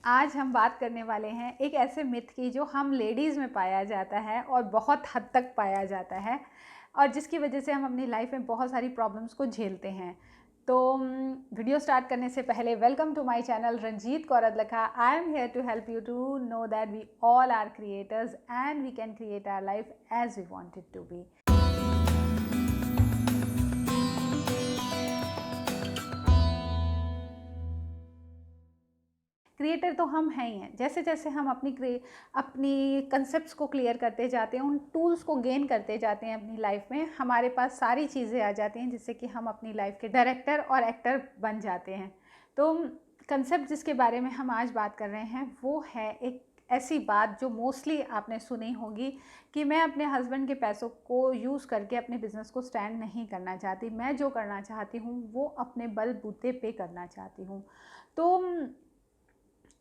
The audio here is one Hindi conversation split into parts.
आज हम बात करने वाले हैं एक ऐसे मिथ की जो हम लेडीज़ में पाया जाता है और बहुत हद तक पाया जाता है और जिसकी वजह से हम अपनी लाइफ में बहुत सारी प्रॉब्लम्स को झेलते हैं। तो वीडियो स्टार्ट करने से पहले welcome to my channel Ranjeet Kaur Adlakha. I am here to help you to know that we all are creators and we can create our life as we want it to be. Creator तो हम हैं ही हैं। जैसे जैसे हम अपनी कंसेप्ट्स को क्लियर करते जाते हैं, उन टूल्स को गेन करते जाते हैं अपनी लाइफ में, हमारे पास सारी चीज़ें आ जाती हैं जिससे कि हम अपनी लाइफ के डायरेक्टर और एक्टर बन जाते हैं। तो कंसेप्ट जिसके बारे में हम आज बात कर रहे हैं वो है एक ऐसी बात जो मोस्टली आपने सुनी होगी कि मैं अपने हस्बैंड के पैसों को यूज़ करके अपने बिज़नेस को स्टैंड नहीं करना चाहती। मैं जो करना चाहती हूँ वो अपने बलबूते पे करना चाहती हूँ। तो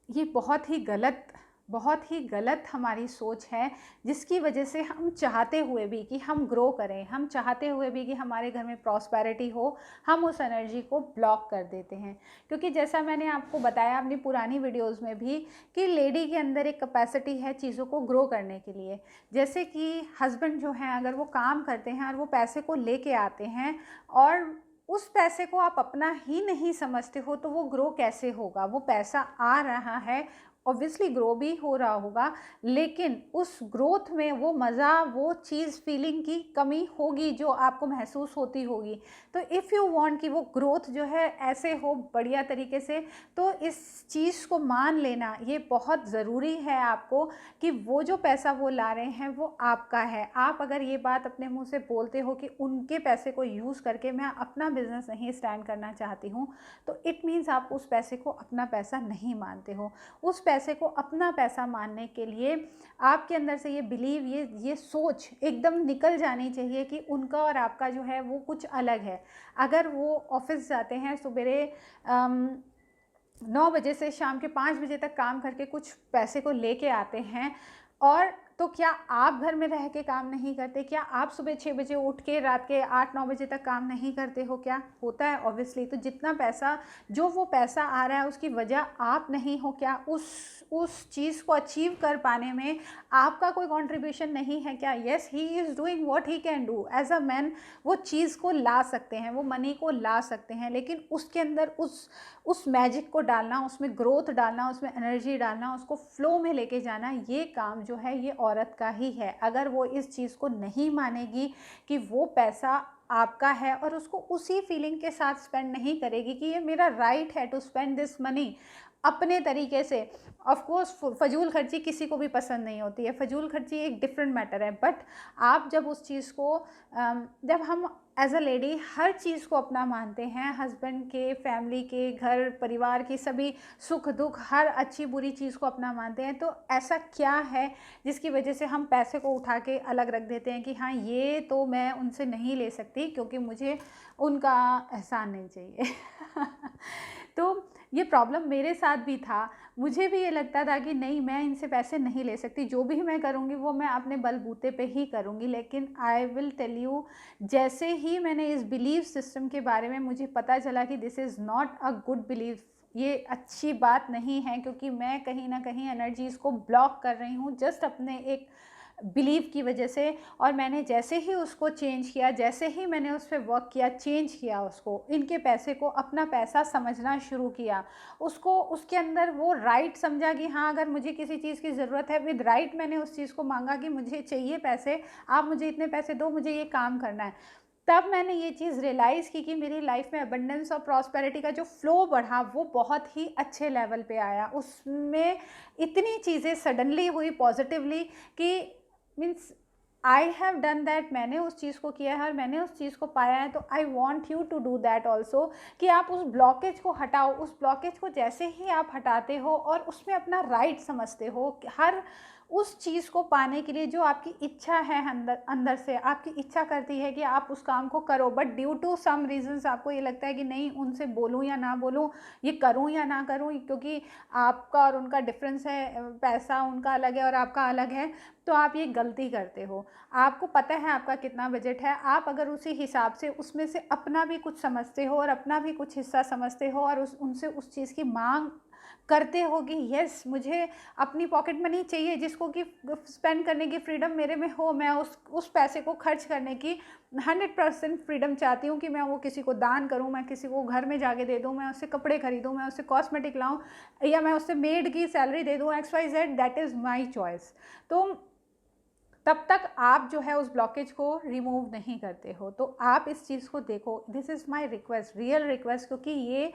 ये बहुत ही गलत हमारी सोच है, जिसकी वजह से हम चाहते हुए भी कि हम ग्रो करें, हम चाहते हुए भी कि हमारे घर में प्रॉस्पेरिटी हो, हम उस एनर्जी को ब्लॉक कर देते हैं। क्योंकि जैसा मैंने आपको बताया अपनी पुरानी वीडियोस में भी कि लेडी के अंदर एक कैपेसिटी है चीज़ों को ग्रो करने के लिए। जैसे कि हस्बैंड जो हैं अगर वो काम करते हैं और वो पैसे को लेके आते हैं और उस पैसे को आप अपना ही नहीं समझते हो तो वो ग्रो कैसे होगा। वो पैसा आ रहा है, ऑब्वियसली ग्रो भी हो रहा होगा, लेकिन उस ग्रोथ में वो मज़ा, वो चीज़, फीलिंग की कमी होगी जो आपको महसूस होती होगी। तो इफ़ यू वांट कि वो ग्रोथ जो है ऐसे हो बढ़िया तरीके से, तो इस चीज़ को मान लेना ये बहुत ज़रूरी है आपको कि वो जो पैसा वो ला रहे हैं वो आपका है। आप अगर ये बात अपने मुंह से बोलते हो कि उनके पैसे को यूज़ करके मैं अपना बिजनेस नहीं स्टैंड करना चाहती हूँ, तो इट मीन्स आप उस पैसे को अपना पैसा नहीं मानते हो। उस पैसे को अपना पैसा मानने के लिए आपके अंदर से ये बिलीव, ये सोच एकदम निकल जानी चाहिए कि उनका और आपका जो है वो कुछ अलग है। अगर वो ऑफिस जाते हैं सुबेरे 9 बजे से शाम के 5 बजे तक काम करके कुछ पैसे को लेके आते हैं, और तो क्या आप घर में रह के काम नहीं करते? क्या आप सुबह 6 बजे उठ के रात के 8-9 बजे तक काम नहीं करते हो? क्या होता है? ऑब्वियसली। तो जितना पैसा, जो वो पैसा आ रहा है उसकी वजह आप नहीं हो क्या? उस चीज़ को अचीव कर पाने में आपका कोई कंट्रीब्यूशन नहीं है क्या? Yes, he is doing what he can do as a man. वो चीज़ को ला सकते हैं, वो मनी को ला सकते हैं, लेकिन उसके अंदर उस मैजिक को डालना, उसमें ग्रोथ डालना, उसमें एनर्जी डालना, उसको फ्लो में लेके जाना, ये काम जो है ये औरत का ही है। अगर वो इस चीज़ को नहीं मानेगी कि वो पैसा आपका है और उसको उसी फीलिंग के साथ स्पेंड नहीं करेगी कि ये मेरा राइट है टू स्पेंड दिस मनी अपने तरीके से। ऑफ कोर्स फजूल खर्ची किसी को भी पसंद नहीं होती है, फजूल खर्ची एक डिफरेंट मैटर है, बट आप जब उस चीज़ को जब हम एज अ लेडी हर चीज़ को अपना मानते हैं, हस्बैंड के, फैमिली के, घर परिवार की सभी सुख दुख, हर अच्छी बुरी चीज़ को अपना मानते हैं, तो ऐसा क्या है जिसकी वजह से हम पैसे को उठा के अलग रख देते हैं कि हाँ ये तो मैं उनसे नहीं ले सकती क्योंकि मुझे उनका एहसान नहीं चाहिए। तो ये प्रॉब्लम मेरे साथ भी था। मुझे भी ये लगता था कि नहीं, मैं इनसे पैसे नहीं ले सकती, जो भी मैं करूँगी वो मैं अपने बलबूते पे ही करूँगी। लेकिन आई विल टेल यू, जैसे ही मैंने इस बिलीव सिस्टम के बारे में मुझे पता चला कि this is not a good believe, ये अच्छी बात नहीं है, क्योंकि मैं कहीं ना कहीं एनर्जीज़ को ब्लॉक कर रही हूँ जस्ट अपने एक बिलीव की वजह से। और मैंने जैसे ही उसको चेंज किया, जैसे ही मैंने उस पर वर्क किया, चेंज किया उसको, इनके पैसे को अपना पैसा समझना शुरू किया, उसको उसके अंदर वो राइट समझा कि हाँ अगर मुझे किसी चीज़ की ज़रूरत है, विद राइट मैंने उस चीज़ को मांगा कि मुझे चाहिए पैसे, आप मुझे इतने पैसे दो, मुझे ये काम करना है। तब मैंने ये चीज़ रियलाइज़ की कि मेरी लाइफ में अबंडेंस और प्रॉस्पेरिटी का जो फ्लो बढ़ा वो बहुत ही अच्छे लेवल पे आया। उसमें इतनी चीज़ें सडनली हुई पॉजिटिवली कि means I have done that, मैंने उस चीज़ को किया है और मैंने उस चीज़ को पाया है। तो I want you to do that also, कि आप उस ब्लॉकेज को हटाओ। उस ब्लॉकेज को जैसे ही आप हटाते हो और उसमें अपना राइट समझते हो, हर उस चीज़ को पाने के लिए जो आपकी इच्छा है, अंदर अंदर से आपकी इच्छा करती है कि आप उस काम को करो, but due to some reasons आपको ये लगता है कि नहीं, उनसे बोलूँ या ना बोलूँ, ये करूँ या ना करूँ, क्योंकि आपका और उनका डिफरेंस है, पैसा उनका अलग है और आपका अलग है, तो आप ये गलती करते हो। आपको पता है आपका कितना बजट है, आप अगर उसी हिसाब से उसमें से अपना भी कुछ समझते हो और अपना भी कुछ हिस्सा समझते हो और उनसे उस चीज़ की मांग करते हो कि यस मुझे अपनी पॉकेट मनी चाहिए, जिसको कि स्पेंड करने की फ्रीडम मेरे में हो, मैं उस पैसे को खर्च करने की 100% फ्रीडम चाहती हूँ कि मैं वो किसी को दान करूँ, मैं किसी को घर में जाके दे दूँ, मैं उससे कपड़े खरीदूँ, मैं उससे कॉस्मेटिक लाऊँ, या मैं उससे मेड की सैलरी दे दूँ, XYZ, that is my choice. तो तब तक आप जो है उस ब्लॉकेज को रिमूव नहीं करते हो। तो आप इस चीज़ को देखो, this is my request, real request, क्योंकि ये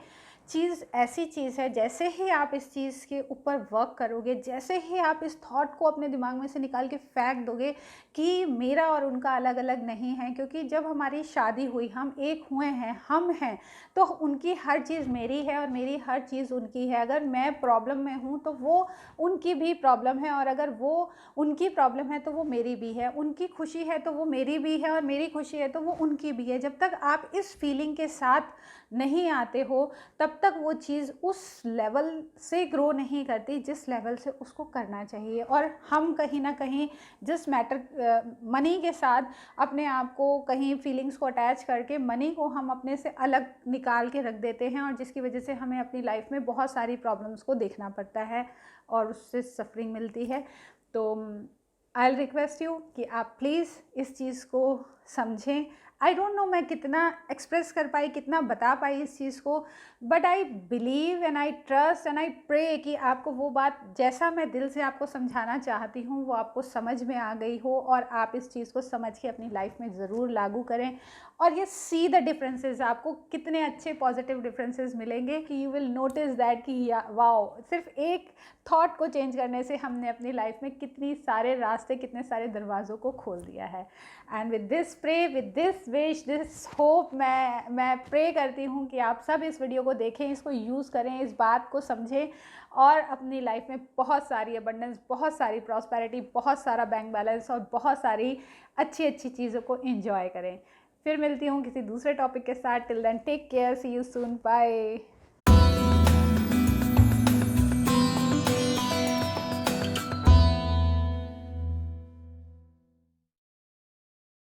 चीज़ ऐसी चीज़ है, जैसे ही आप इस चीज़ के ऊपर वर्क करोगे, जैसे ही आप इस थॉट को अपने दिमाग में से निकाल के फेंक दोगे कि मेरा और उनका अलग अलग नहीं है, क्योंकि जब हमारी शादी हुई, हम एक हुए हैं, हम हैं, तो उनकी हर चीज़ मेरी है और मेरी हर चीज़ उनकी है। अगर मैं प्रॉब्लम में हूँ तो वो उनकी भी प्रॉब्लम है, और अगर वो उनकी प्रॉब्लम है तो वो मेरी भी है, उनकी खुशी है तो वो मेरी भी है, और मेरी खुशी है तो वो उनकी भी है। जब तक आप इस फीलिंग के साथ नहीं आते हो, तब तक वो चीज़ उस लेवल से ग्रो नहीं करती जिस लेवल से उसको करना चाहिए। और हम कहीं ना कहीं जिस मैटर मनी के साथ अपने आप को, कहीं फीलिंग्स को अटैच करके मनी को हम अपने से अलग निकाल के रख देते हैं, और जिसकी वजह से हमें अपनी लाइफ में बहुत सारी प्रॉब्लम्स को देखना पड़ता है और उससे सफरिंग मिलती है। तो आई विल रिक्वेस्ट यू कि आप प्लीज़ इस चीज़ को समझें। आई डोंट नो मैं कितना एक्सप्रेस कर पाई, कितना बता पाई इस चीज़ को, but I believe and I trust and I pray कि आपको वो बात, जैसा मैं दिल से आपको समझाना चाहती हूँ, वो आपको समझ में आ गई हो, और आप इस चीज़ को समझ के अपनी लाइफ में ज़रूर लागू करें। और ये सी द डिफरेंसेस, आपको कितने अच्छे पॉजिटिव डिफरेंसेस मिलेंगे कि यू विल नोटिस दैट कि वाओ, सिर्फ एक थॉट को चेंज करने से हमने अपनी लाइफ में कितनी सारे रास्ते, कितने सारे दरवाज़ों को खोल दिया है। And with this pray, with this wish, this hope, मैं प्रे करती हूँ कि आप सब इस वीडियो को देखें, इसको यूज़ करें, इस बात को समझें, और अपनी लाइफ में बहुत सारी अबंडेंस, बहुत सारी प्रॉस्पेरिटी, बहुत सारा बैंक बैलेंस और बहुत सारी अच्छी अच्छी चीज़ों को एंजॉय करें। फिर मिलती हूँ किसी दूसरे टॉपिक के साथ। Till then take care, see you soon, bye.